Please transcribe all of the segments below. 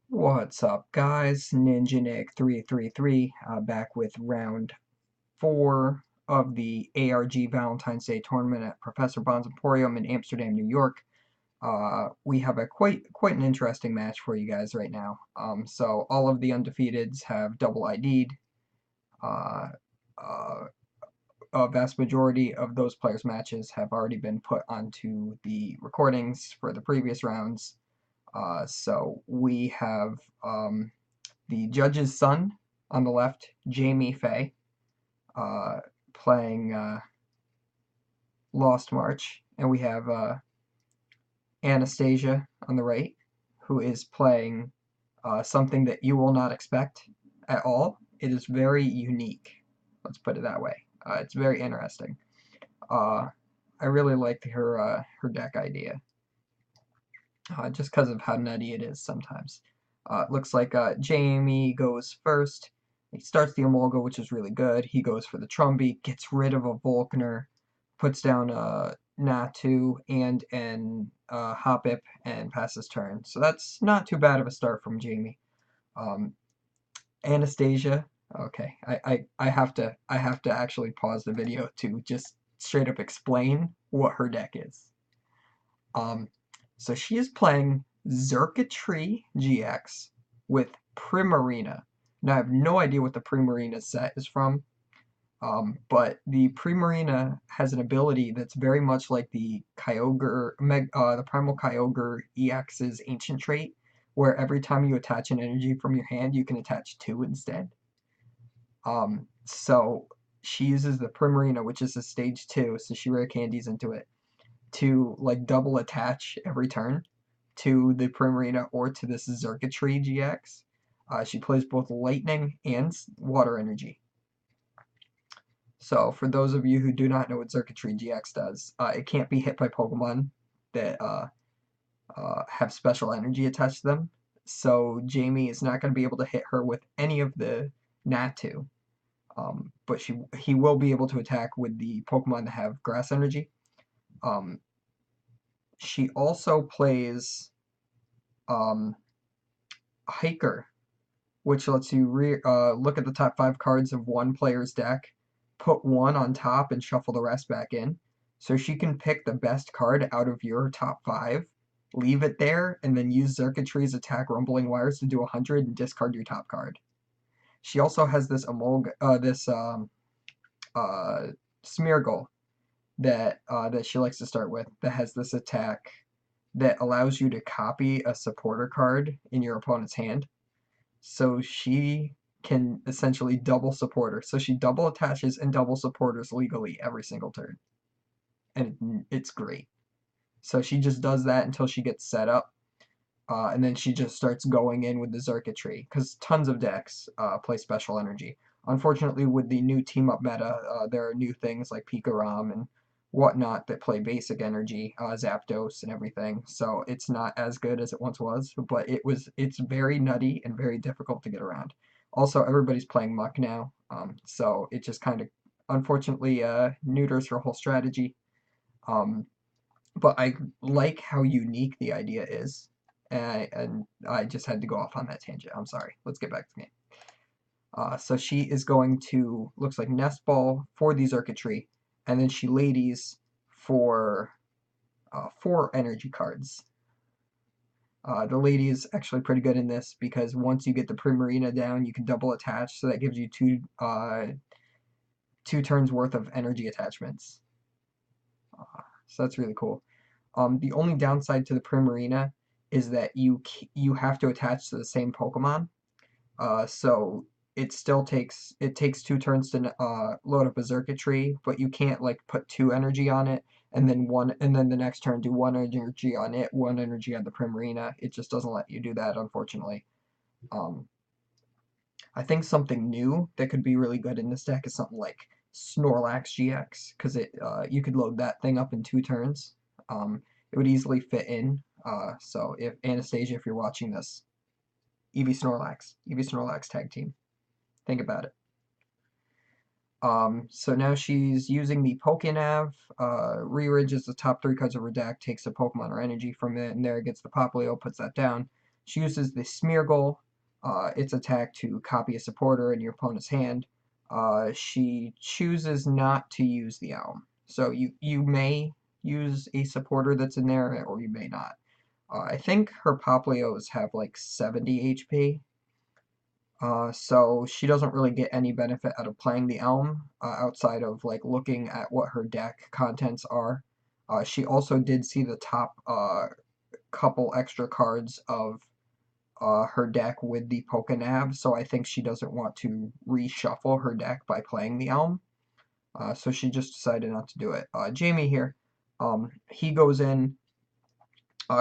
What's up, guys? NinjaNick333 back with round 4 of the ARG Valentine's Day tournament at Professor Bond's Emporium in Amsterdam, New York. We have a quite an interesting match for you guys right now. So all of the undefeateds have double ID'd. Uh, uh, a vast majority of those players' matches have already been put onto the recordings for the previous rounds. So we have the judge's son on the left, Jamie Faye, uh, playing Lost March, and we have Anastasia on the right, who is playing something that you will not expect at all. It is very unique. Let's put it that way. It's very interesting. I really like her deck idea, just because of how nutty it is sometimes. It looks like Jamie goes first. He starts the Emolga, which is really good. He goes for the Trumby, gets rid of a Volkner, puts down a Natu and an Hoppip, and passes turn. So that's not too bad of a start from Jamie. Um, Anastasia. Okay, I have to actually pause the video to just straight up explain what her deck is. Um, so she is playing Xurkitree GX with Primarina. Now I have no idea what the Primarina set is from, but the Primarina has an ability that's very much like the the Primal Kyogre EX's Ancient Trait, where every time you attach an energy from your hand, you can attach two instead. So she uses the Primarina, which is a stage 2, so she rare candies into it, to like double attach every turn to the Primarina or to this Xurkitree GX. She plays both lightning and water energy. So for those of you who do not know what Xurkitree GX does, it can't be hit by Pokemon that have special energy attached to them. So Jamie is not going to be able to hit her with any of the Natu. But he will be able to attack with the Pokemon that have grass energy. She also plays Hiker, which lets you look at the top 5 cards of one player's deck, put one on top, and shuffle the rest back in. So she can pick the best card out of your top 5, leave it there, and then use Xurkitree's attack Rumbling Wires to do 100 and discard your top card. She also has this Smeargle that she likes to start with that has this attack that allows you to copy a supporter card in your opponent's hand. So she can essentially double supporter. So she double attaches and double supporters legally every single turn. And it's great. So she just does that until she gets set up. And then she just starts going in with the Xurkitree, because tons of decks play special energy. Unfortunately, with the new team-up meta, there are new things like Pikarom and whatnot that play basic energy, Zapdos and everything. So it's not as good as it once was, but it's very nutty and very difficult to get around. Also, everybody's playing Muck now, so it just kind of unfortunately neuters her whole strategy. Um, but I like how unique the idea is. And I just had to go off on that tangent. I'm sorry. Let's get back to the game. So she is going to, looks like Nest Ball for the Xurkitree, and then she ladies for 4 energy cards. The lady is actually pretty good in this because once you get the Primarina down, you can double attach, so that gives you 2 turns worth of energy attachments. So that's really cool. The only downside to the Primarina is that you have to attach to the same Pokemon. So it still takes 2 turns to load up a Xurkitree, but you can't like put 2 energy on it and then the next turn do 1 energy on it, 1 energy on the Primarina. It just doesn't let you do that, unfortunately. I think something new that could be really good in this deck is something like Snorlax GX, because you could load that thing up in 2 turns. It would easily fit in. So if Anastasia, if you're watching this, EV Snorlax tag team. Think about it. So now she's using the Pokénav. Rearranges the top 3 cards of her deck, takes a Pokemon or energy from it, and there gets the Popplio, puts that down. She uses the Smeargle, its attack to copy a supporter in your opponent's hand. She chooses not to use the Elm. So you may use a supporter that's in there, or you may not. I think her Poplios have like 70 HP, so she doesn't really get any benefit out of playing the Elm, outside of like looking at what her deck contents are. She also did see the top couple extra cards of her deck with the Pokenav, so I think she doesn't want to reshuffle her deck by playing the Elm. So she just decided not to do it. Jamie here, he goes in,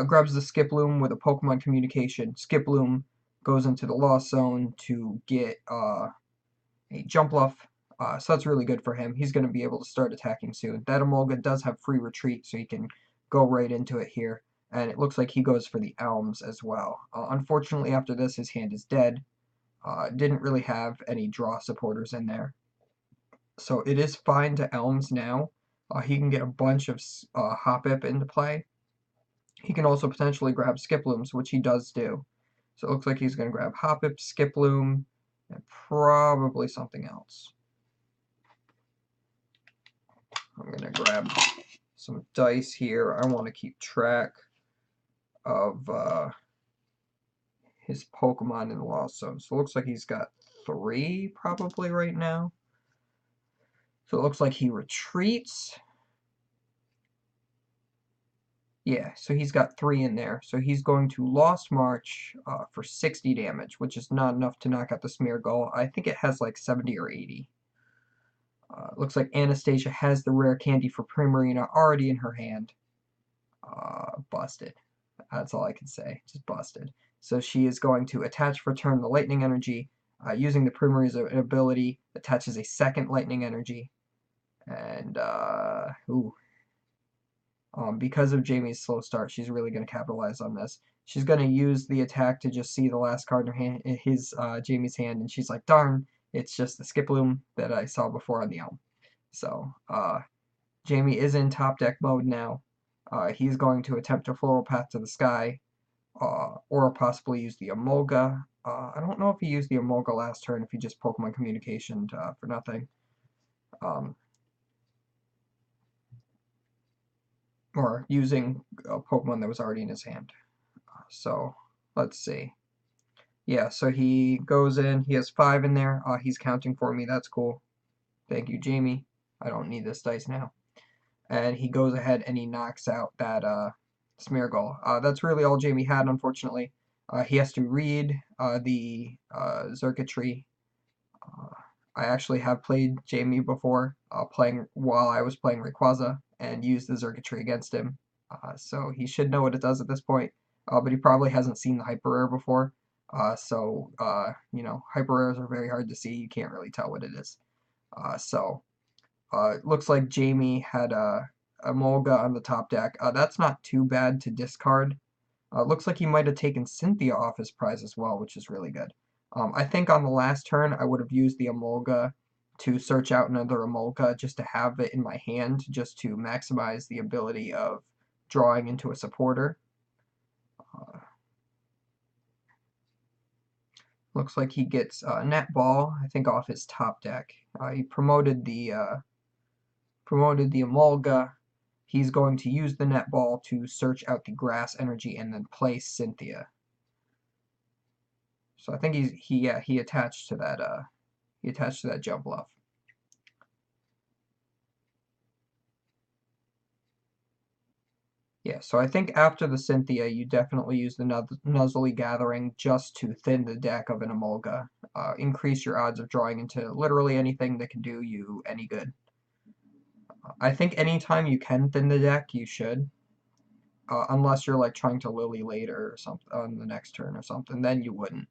grabs the Skiploom with a Pokemon Communication. Skiploom goes into the Lost Zone to get a Jumpluff, so that's really good for him. He's going to be able to start attacking soon. That Emolga does have free retreat, so he can go right into it here. And it looks like he goes for the Elms as well. Unfortunately, after this, his hand is dead. Didn't really have any draw supporters in there. So it is fine to Elms now. He can get a bunch of Hoppip into play. He can also potentially grab Skiplooms, which he does do. So it looks like he's going to grab Hoppip, Skiploom, and probably something else. I'm going to grab some dice here. I want to keep track of his Pokemon in the Lost Zone. So it looks like he's got 3 probably right now. So it looks like he retreats. Yeah, so he's got 3 in there. So he's going to Lost March for 60 damage, which is not enough to knock out the Smeargle. I think it has like 70 or 80. Looks like Anastasia has the rare candy for Primarina already in her hand. Busted. That's all I can say. Just busted. So she is going to attach for turn the lightning energy. Using the Primarina ability, attaches a second lightning energy. And, because of Jamie's slow start, she's really going to capitalize on this. She's going to use the attack to just see the last card in her hand, Jamie's hand, and she's like, darn, it's just the Skiploom that I saw before on the Elm. So, Jamie is in top deck mode now. He's going to attempt a Floral Path to the Sky, or possibly use the Emolga. I don't know if he used the Emolga last turn, if he just Pokemon Communicationed for nothing. Or using a Pokemon that was already in his hand. So, let's see. Yeah, so he goes in, he has 5 in there. He's counting for me, that's cool. Thank you, Jamie. I don't need this dice now. And he goes ahead and he knocks out that Smeargle. That's really all Jamie had, unfortunately. He has to read the Xurkitree. I actually have played Jamie before, while I was playing Rayquaza, and used the Xurkitree against him. So he should know what it does at this point, but he probably hasn't seen the Hyper Rare before. You know, Hyper Rares are very hard to see. You can't really tell what it is. It looks like Jamie had a Molga on the top deck. That's not too bad to discard. Looks like he might have taken Cynthia off his prize as well, which is really good. I think on the last turn I would have used the Emolga to search out another Emolga just to have it in my hand, just to maximize the ability of drawing into a supporter. Looks like he gets Netball, I think, off his top deck. He promoted the Emolga. He's going to use the Netball to search out the Grass energy and then play Cynthia. So I think he attached to that Jumpluff. Yeah, so I think after the Cynthia, you definitely use the Nuzzly Gathering just to thin the deck of an Emolga. Increase your odds of drawing into literally anything that can do you any good. I think anytime you can thin the deck, you should. Unless you're like trying to Lily later or something on the next turn or something, then you wouldn't.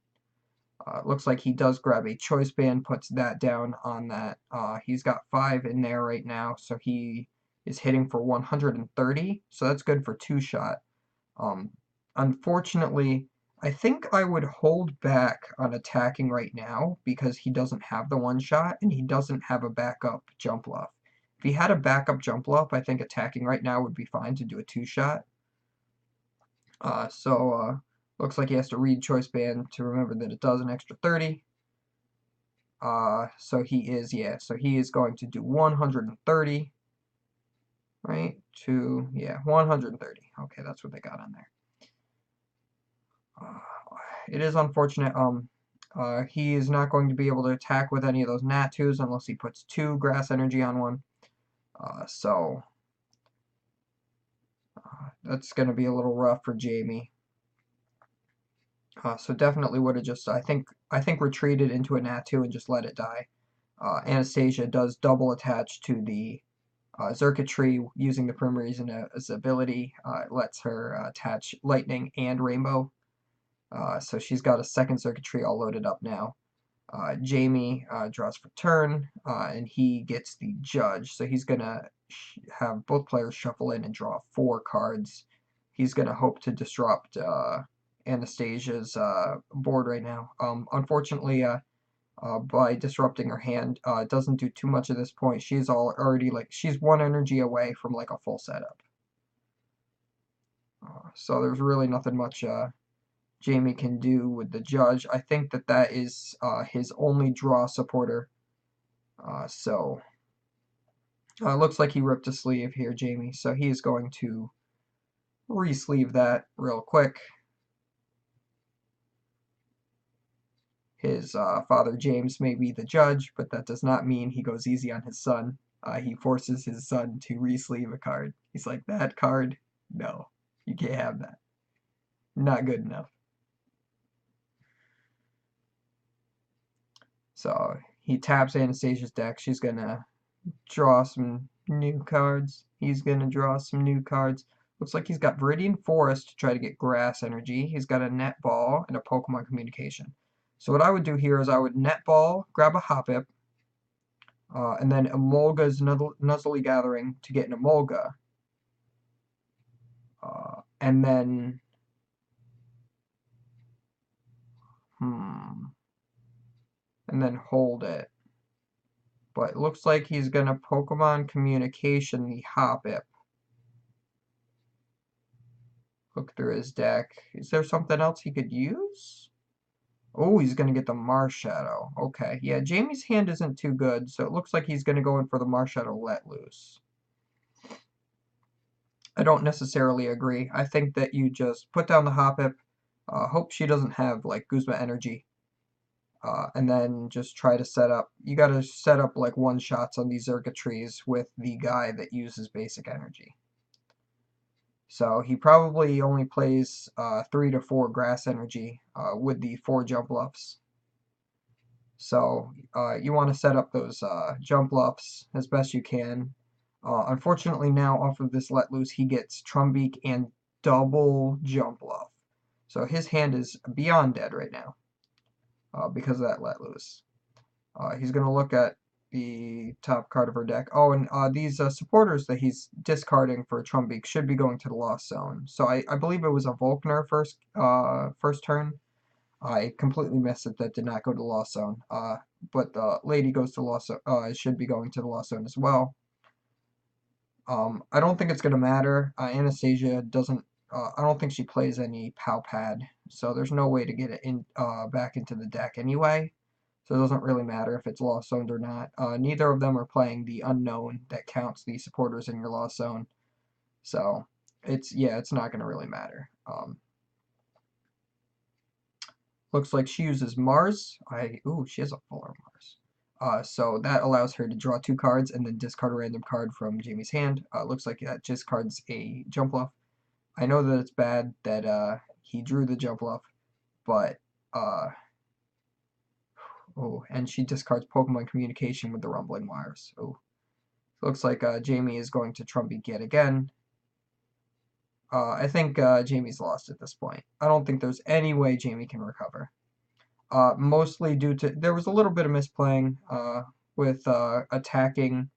Looks like he does grab a Choice Band, puts that down on that. He's got 5 in there right now, so he is hitting for 130, so that's good for 2-shot. Unfortunately, I think I would hold back on attacking right now because he doesn't have the 1-shot and he doesn't have a backup Jumpluff. If he had a backup Jumpluff, I think attacking right now would be fine to do a 2-shot. Looks like he has to read choice band to remember that it does an extra 30. So he is, yeah, so he is going to do 130, right? Yeah, 130. Okay, that's what they got on there. It is unfortunate. He is not going to be able to attack with any of those Nat 2s unless he puts 2 grass energy on one. So that's going to be a little rough for Jamie. So definitely would have just, I think retreated into a Nat 2 and just let it die. Anastasia does double attach to the Xurkitree using the Primarina's ability. It lets her attach Lightning and Rainbow. So she's got a second Xurkitree all loaded up now. Jamie draws for turn, and he gets the Judge. So he's going to have both players shuffle in and draw 4 cards. He's going to hope to disrupt Anastasia's board right now. Unfortunately, by disrupting her hand, it doesn't do too much at this point. She's already like, she's 1 energy away from like a full setup. So there's really nothing much Jamie can do with the Judge. I think that is his only draw supporter. So looks like he ripped a sleeve here, Jamie. So he is going to re-sleeve that real quick. His father James may be the judge, but that does not mean he goes easy on his son. He forces his son to re-sleeve a card. He's like, that card? No, you can't have that. Not good enough. So he taps Anastasia's deck. She's going to draw some new cards. He's going to draw some new cards. Looks like he's got Viridian Forest to try to get grass energy. He's got a Netball and a Pokemon Communication. So what I would do here is I would Netball, grab a Hoppip, and then Emolga's Nuzzly Gathering to get an Emolga. And then... and then hold it. But it looks like he's going to Pokemon Communication the Hoppip. Look through his deck. Is there something else he could use? Oh, he's going to get the Marshadow. Okay, yeah, Jamie's hand isn't too good, so it looks like he's going to go in for the Marshadow Let Loose. I don't necessarily agree. I think that you just put down the Hoppip, hope she doesn't have, like, Guzma energy, and then just try to set up. You got to set up, like, one-shots on these Xurkitrees with the guy that uses basic energy. So he probably only plays 3 to 4 grass energy with the 4 jump luffs. So you want to set up those jump luffs as best you can. Unfortunately now off of this let loose he gets Trumbeak and double jump luff. So his hand is beyond dead right now because of that let loose. He's going to look at the top card of her deck. Oh, and these supporters that he's discarding for Trumbeak should be going to the Lost Zone. So I believe it was a Volkner first turn. I completely missed it. That did not go to the Lost Zone. But the lady goes to Lost Zone. Should be going to the Lost Zone as well. I don't think it's going to matter. Anastasia doesn't. I don't think she plays any POW pad, so there's no way to get it in back into the deck anyway. So it doesn't really matter if it's Lost Zoned or not. Neither of them are playing the unknown that counts the supporters in your Lost Zone. So it's not going to really matter. Looks like she uses Mars. She has a fuller Mars. So that allows her to draw 2 cards and then discard a random card from Jamie's hand. Looks like that discards a jump luff. I know that it's bad that he drew the jump luff, but and she discards Pokemon Communication with the Rumbling Wires. Looks like Jamie is going to Trumbeak yet again. I think Jamie's lost at this point. I don't think there's any way Jamie can recover. Mostly due to, there was a little bit of misplaying with attacking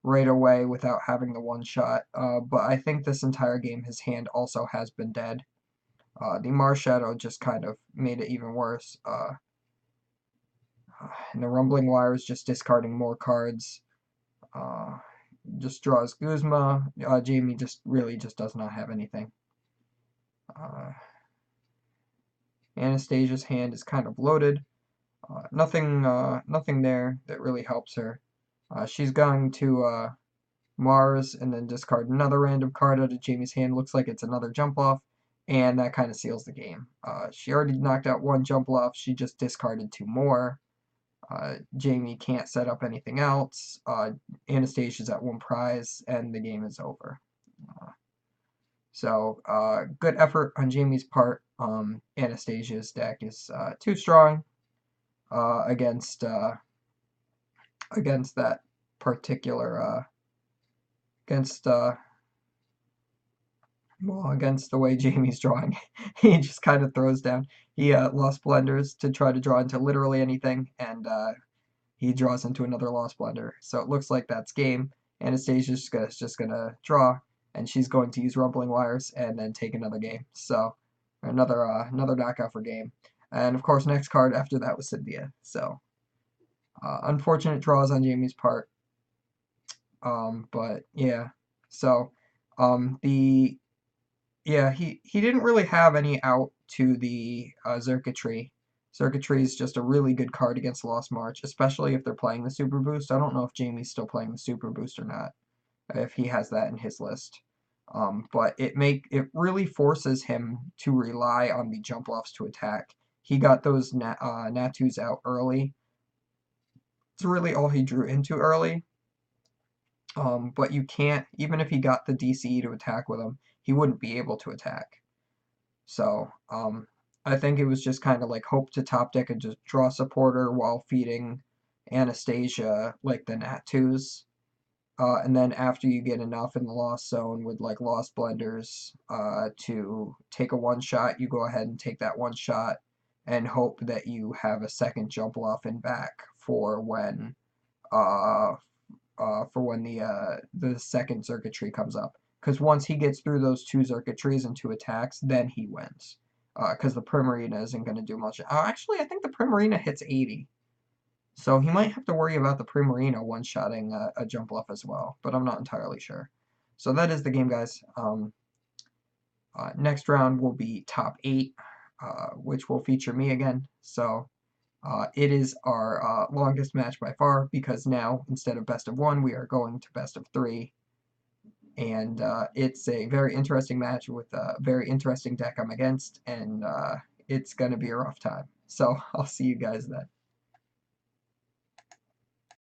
right away without having the one shot, but I think this entire game his hand also has been dead. The Marshadow just kind of made it even worse. And the Rumbling Wires just discarding more cards. Just draws Guzma. Jamie just really just does not have anything. Anastasia's hand is kind of loaded. Nothing there that really helps her. She's going to Mars and then discard another random card out of Jamie's hand. Looks like it's another jump off, and that kind of seals the game. She already knocked out one jump off. She just discarded two more. Jamie can't set up anything else. Anastasia's at one prize, and the game is over. Good effort on Jamie's part. Anastasia's deck is too strong against that particular against against the way Jamie's drawing. He just kind of throws down. He lost blenders to try to draw into literally anything, and he draws into another lost blender. So it looks like that's game. Anastasia's just gonna draw, and she's going to use rumbling wires and then take another game. So another knockout for game. And of course, next card after that was Cynthia. So unfortunate draws on Jamie's part. But yeah. So he didn't really have any out to the Xurkitree. Xurkitree is just a really good card against Lost March, especially if they're playing the Super Boost. I don't know if Jamie's still playing the Super Boost or not, if he has that in his list. But it really forces him to rely on the jump offs to attack. He got those Natus out early. It's really all he drew into early. But you can't, even if he got the DCE to attack with him, he wouldn't be able to attack. So, I think it was just kind of like hope to top deck and just draw supporter while feeding Anastasia like the Natus. And then after you get enough in the Lost Zone with like Lost Blenders to take a one shot, you go ahead and take that one shot and hope that you have a second jump off in back for when the second Xurkitree comes up. Because once he gets through those two Xurkitrees and two attacks, then he wins. Because the Primarina isn't going to do much. Actually, I think the Primarina hits 80. So he might have to worry about the Primarina one-shotting a jump off as well. But I'm not entirely sure. So that is the game, guys. Next round will be top 8, which will feature me again. So it is our longest match by far, because now, instead of best of 1, we are going to best of 3. And it's a very interesting match with a very interesting deck I'm against, and it's going to be a rough time. So I'll see you guys then.